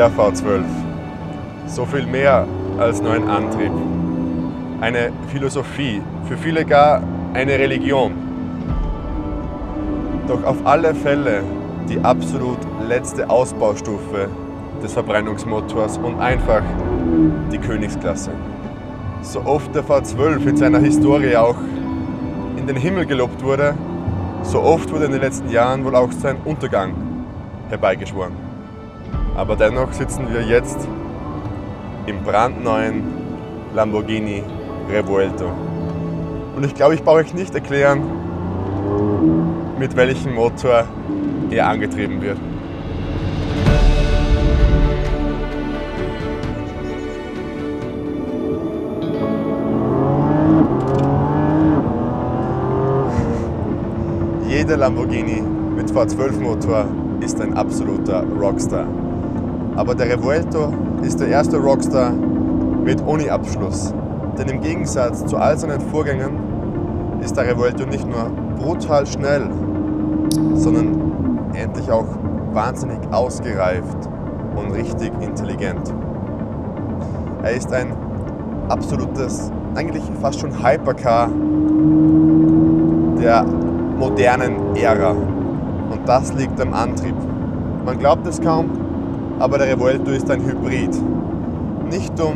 der V12. So viel mehr als nur ein Antrieb. Eine Philosophie, für viele gar eine Religion. Doch auf alle Fälle die absolut letzte Ausbaustufe des Verbrennungsmotors und einfach die Königsklasse. So oft der V12 in seiner Historie auch in den Himmel gelobt wurde, so oft wurde in den letzten Jahren wohl auch sein Untergang herbeigeschworen. Aber dennoch sitzen wir jetzt im brandneuen Lamborghini Revuelto. Und ich glaube, ich brauche euch nicht erklären, mit welchem Motor er angetrieben wird. Jeder Lamborghini mit V12-Motor ist ein absoluter Rockstar. Aber der Revuelto ist der erste Rockstar mit Uni-Abschluss. Denn im Gegensatz zu all seinen Vorgängern ist der Revuelto nicht nur brutal schnell, sondern endlich auch wahnsinnig ausgereift und richtig intelligent. Er ist ein absolutes, eigentlich fast schon Hypercar der modernen Ära. Und das liegt am Antrieb. Man glaubt es kaum, aber der Revuelto ist ein Hybrid. Nicht um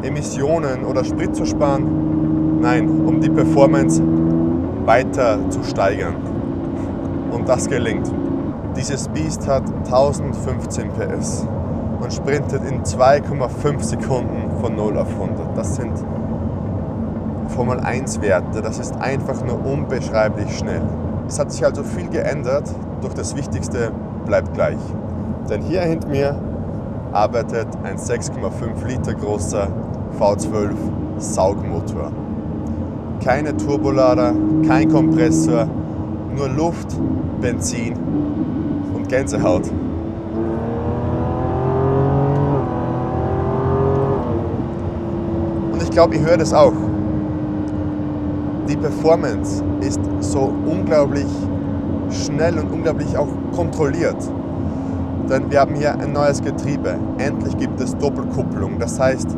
Emissionen oder Sprit zu sparen, nein, um die Performance weiter zu steigern. Und das gelingt. Dieses Biest hat 1015 PS und sprintet in 2,5 Sekunden von 0 auf 100. Das sind Formel 1 Werte, das ist einfach nur unbeschreiblich schnell. Es hat sich also viel geändert, doch das Wichtigste bleibt gleich. Denn hier hinter mir arbeitet ein 6,5 Liter großer V12 Saugmotor. Keine Turbolader, kein Kompressor, nur Luft, Benzin und Gänsehaut. Und ich glaube, ihr hört es auch. Die Performance ist so unglaublich schnell und unglaublich auch kontrolliert. Denn wir haben hier ein neues Getriebe. Endlich gibt es Doppelkupplung. Das heißt,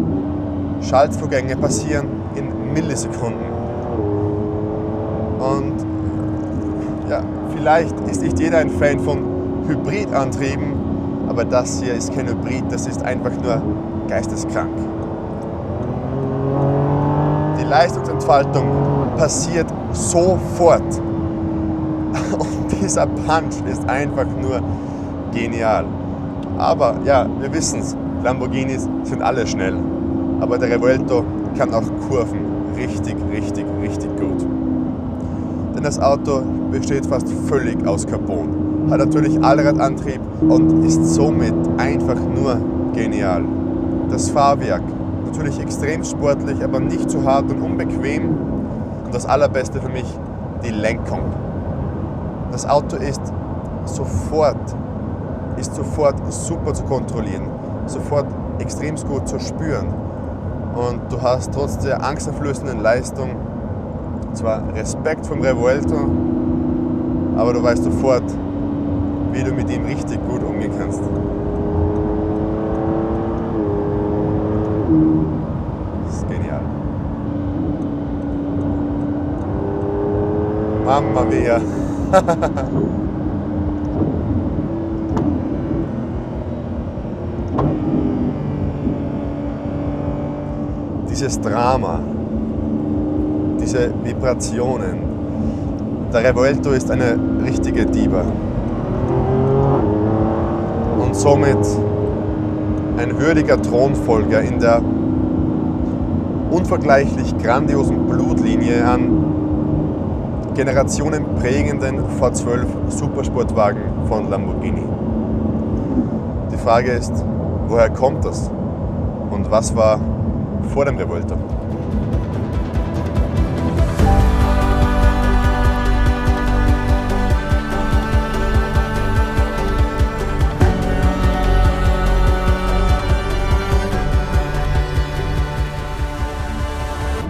Schaltvorgänge passieren in Millisekunden. Und ja, vielleicht ist nicht jeder ein Fan von Hybridantrieben, aber das hier ist kein Hybrid, das ist einfach nur geisteskrank. Die Leistungsentfaltung passiert sofort. Und dieser Punch ist einfach nur genial. Aber ja, wir wissen es, Lamborghinis sind alle schnell. Aber der Revuelto kann auch Kurven richtig gut. Denn das Auto besteht fast völlig aus Carbon. Hat natürlich Allradantrieb und ist somit einfach nur genial. Das Fahrwerk, natürlich extrem sportlich, aber nicht zu hart und unbequem. Und das Allerbeste für mich, die Lenkung. Das Auto ist sofort super zu kontrollieren, sofort extrem gut zu spüren. Und du hast trotz der angsteinflößenden Leistung zwar Respekt vom Revuelto, aber du weißt sofort, wie du mit ihm richtig gut umgehen kannst. Das ist genial. Mamma mia! Dieses Drama, diese Vibrationen. Der Revuelto ist eine richtige Diva. Und somit ein würdiger Thronfolger in der unvergleichlich grandiosen Blutlinie an generationenprägenden V12 Supersportwagen von Lamborghini. Die Frage ist, woher kommt das? Und was war vor dem Revuelto?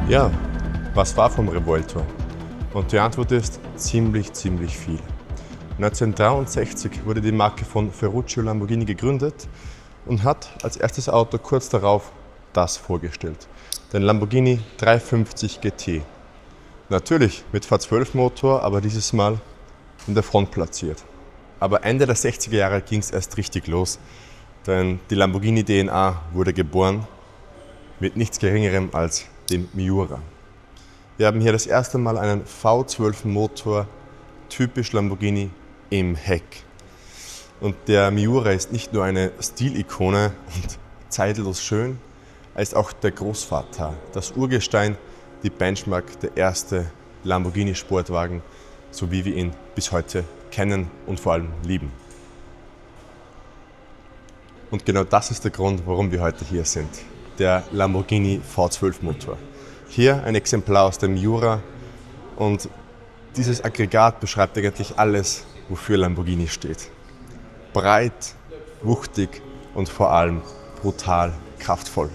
Ja, was war vom Revuelto? Und die Antwort ist ziemlich viel. 1963 wurde die Marke von Ferruccio Lamborghini gegründet und hat als erstes Auto kurz darauf das vorgestellt, den Lamborghini 350 GT. Natürlich mit V12-Motor, aber dieses Mal in der Front platziert. Aber Ende der 60er Jahre ging es erst richtig los, denn die Lamborghini DNA wurde geboren mit nichts Geringerem als dem Miura. Wir haben hier das erste Mal einen V12-Motor, typisch Lamborghini, im Heck. Und der Miura ist nicht nur eine Stilikone und zeitlos schön, er ist auch der Großvater, das Urgestein, die Benchmark, der erste Lamborghini-Sportwagen, so wie wir ihn bis heute kennen und vor allem lieben. Und genau das ist der Grund, warum wir heute hier sind, der Lamborghini V12-Motor. Hier ein Exemplar aus dem Miura und dieses Aggregat beschreibt eigentlich alles, wofür Lamborghini steht. Breit, wuchtig und vor allem brutal kraftvoll.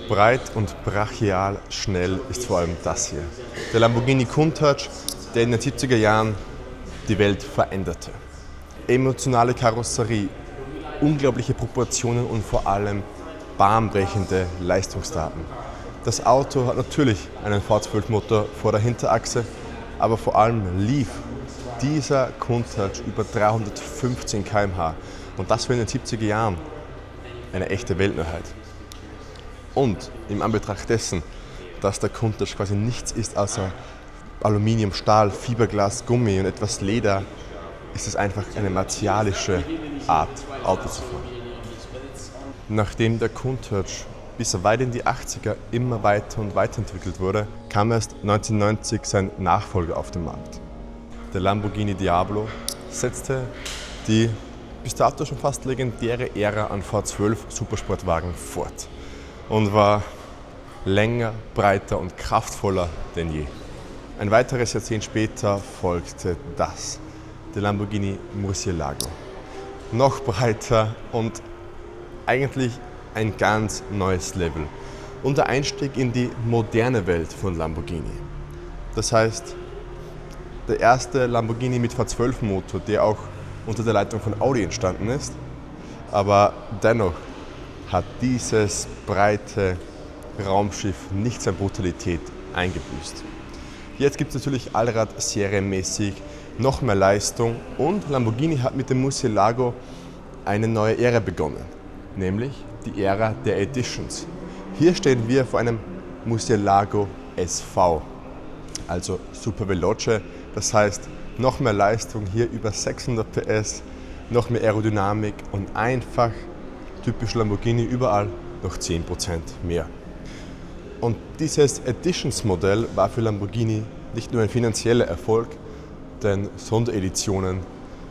Breit und brachial schnell ist vor allem das hier. Der Lamborghini Countach, der in den 70er Jahren die Welt veränderte. Emotionale Karosserie, unglaubliche Proportionen und vor allem bahnbrechende Leistungsdaten. Das Auto hat natürlich einen V12-Motor vor der Hinterachse, aber vor allem lief dieser Countach über 315 km/h und das war in den 70er Jahren eine echte Weltneuheit. Und im Anbetracht dessen, dass der Countach quasi nichts ist außer Aluminium, Stahl, Fiberglas, Gummi und etwas Leder, ist es einfach eine martialische Art, Auto zu fahren. Nachdem der Countach bis weit in die 80er immer weiter und weiterentwickelt wurde, kam erst 1990 sein Nachfolger auf den Markt. Der Lamborghini Diablo setzte die bis dato schon fast legendäre Ära an V12 Supersportwagen fort und war länger, breiter und kraftvoller denn je. Ein weiteres Jahrzehnt später folgte das, der Lamborghini Murcielago. Noch breiter und eigentlich ein ganz neues Level und der Einstieg in die moderne Welt von Lamborghini. Das heißt, der erste Lamborghini mit V12-Motor, der auch unter der Leitung von Audi entstanden ist, aber dennoch hat dieses breite Raumschiff nichts an Brutalität eingebüßt. Jetzt gibt es natürlich Allrad serienmäßig noch mehr Leistung und Lamborghini hat mit dem Murcielago eine neue Ära begonnen, nämlich die Ära der Editions. Hier stehen wir vor einem Murcielago SV, also Super Veloce, das heißt noch mehr Leistung, hier über 600 PS, noch mehr Aerodynamik und einfach typisch Lamborghini überall noch 10% mehr. Und dieses Editions-Modell war für Lamborghini nicht nur ein finanzieller Erfolg, denn Sondereditionen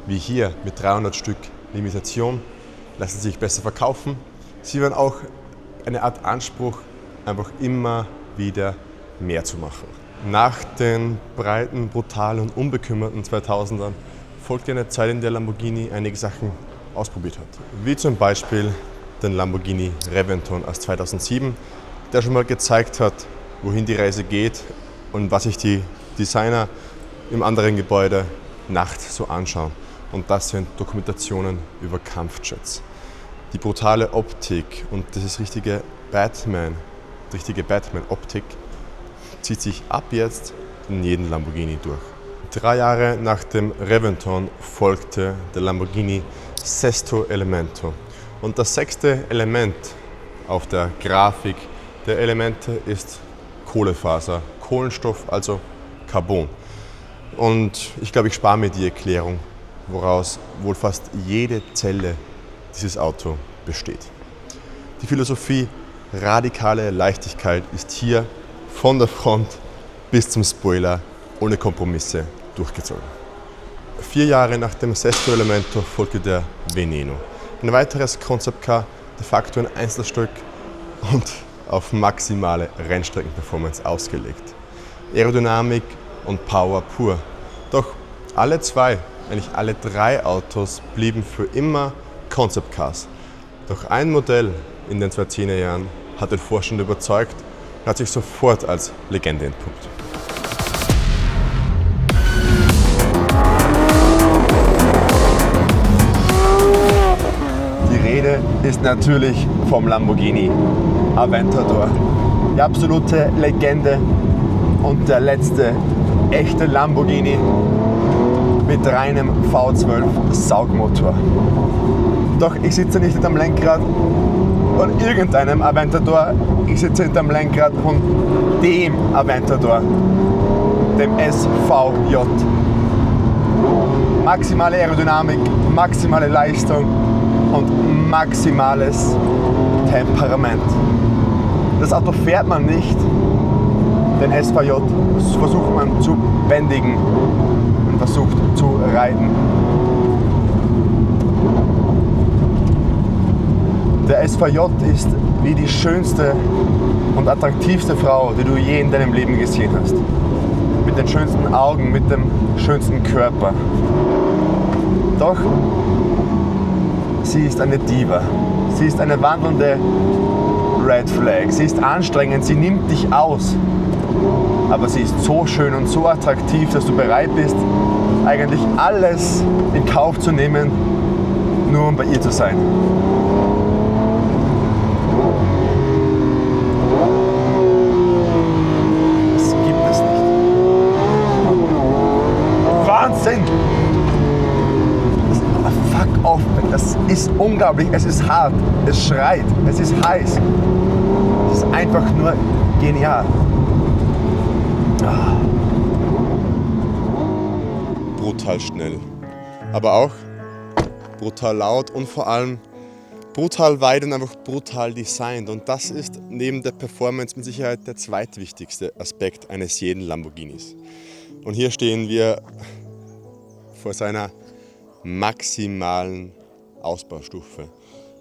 wie hier mit 300 Stück Limitation lassen sich besser verkaufen. Sie waren auch eine Art Anspruch, einfach immer wieder mehr zu machen. Nach den breiten, brutalen und unbekümmerten 2000ern folgte eine Zeit, in der Lamborghini einige Sachen ausprobiert hat. Wie zum Beispiel den Lamborghini Reventon aus 2007, der schon mal gezeigt hat, wohin die Reise geht und was sich die Designer im anderen Gebäude nachts so anschauen. Und das sind Dokumentationen über Kampfjets. Die brutale Optik und das richtige Batman-Optik zieht sich ab jetzt in jeden Lamborghini durch. 3 Jahre nach dem Reventon folgte der Lamborghini Sesto Elemento. Und das 6. Element auf der Grafik der Elemente ist Kohlefaser, Kohlenstoff, also Carbon. Und ich glaube, ich spare mir die Erklärung, woraus wohl fast jede Zelle dieses Auto besteht. Die Philosophie radikale Leichtigkeit ist hier von der Front bis zum Spoiler ohne Kompromisse durchgezogen. 4 Jahre nach dem Sesto Elemento folgte der Veneno. Ein weiteres Concept Car, de facto ein Einzelstück und auf maximale Rennstreckenperformance ausgelegt. Aerodynamik und Power pur. Doch alle 3 Autos blieben für immer Concept Cars. Doch ein Modell in den 2010er Jahren hat den Vorstand überzeugt und hat sich sofort als Legende entpuppt. ist natürlich vom Lamborghini Aventador. Die absolute Legende und der letzte echte Lamborghini mit reinem V12 Saugmotor. Doch ich sitze nicht hinterm Lenkrad von irgendeinem Aventador, ich sitze hinterm Lenkrad von dem Aventador, dem SVJ. Maximale Aerodynamik, maximale Leistung und maximales Temperament. Das Auto fährt man nicht, den SVJ versucht man zu bändigen und versucht zu reiten. Der SVJ ist wie die schönste und attraktivste Frau, die du je in deinem Leben gesehen hast. Mit den schönsten Augen, mit dem schönsten Körper. Doch sie ist eine Diva. Sie ist eine wandelnde Red Flag. Sie ist anstrengend, sie nimmt dich aus. Aber sie ist so schön und so attraktiv, dass du bereit bist, eigentlich alles in Kauf zu nehmen, nur um bei ihr zu sein. Das gibt es nicht. Wahnsinn! Fuck off, das ist unglaublich, es ist hart, es schreit, es ist heiß. Es ist einfach nur genial. Brutal schnell, aber auch brutal laut und vor allem brutal weit und einfach brutal designt. Und das ist neben der Performance mit Sicherheit der zweitwichtigste Aspekt eines jeden Lamborghinis. Und hier stehen wir vor seiner maximalen Ausbaustufe,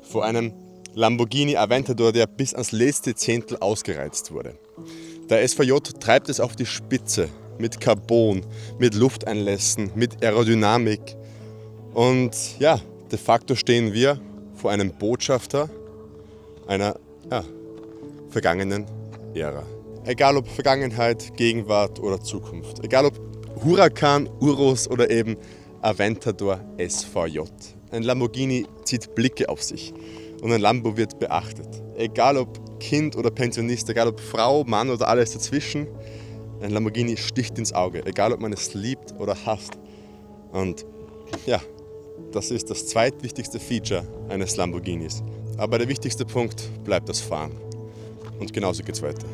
vor einem Lamborghini Aventador, der bis ans letzte Zehntel ausgereizt wurde. Der SVJ treibt es auf die Spitze mit Carbon, mit Lufteinlässen, mit Aerodynamik. Und ja, de facto stehen wir vor einem Botschafter einer vergangenen Ära. Egal ob Vergangenheit, Gegenwart oder Zukunft. Egal ob Huracan, Urus oder eben Aventador SVJ. Ein Lamborghini zieht Blicke auf sich und ein Lambo wird beachtet. Egal ob Kind oder Pensionist, egal ob Frau, Mann oder alles dazwischen, ein Lamborghini sticht ins Auge, egal ob man es liebt oder hasst. Und ja, das ist das zweitwichtigste Feature eines Lamborghinis. Aber der wichtigste Punkt bleibt das Fahren. Und genauso geht's weiter.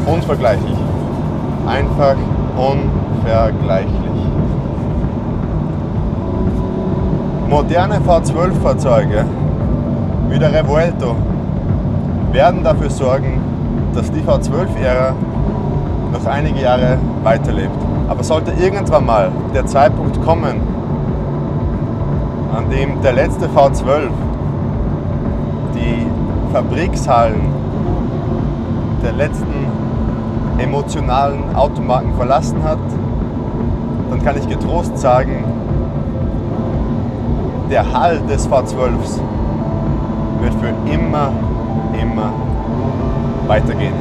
Unvergleichlich. Einfach unvergleichlich. Moderne V12-Fahrzeuge wie der Revuelto werden dafür sorgen, dass die V12-Ära noch einige Jahre weiterlebt. Aber sollte irgendwann mal der Zeitpunkt kommen, an dem der letzte V12 die Fabrikshallen der letzten emotionalen Automarken verlassen hat, dann kann ich getrost sagen, der Hall des V12s wird für immer weitergehen.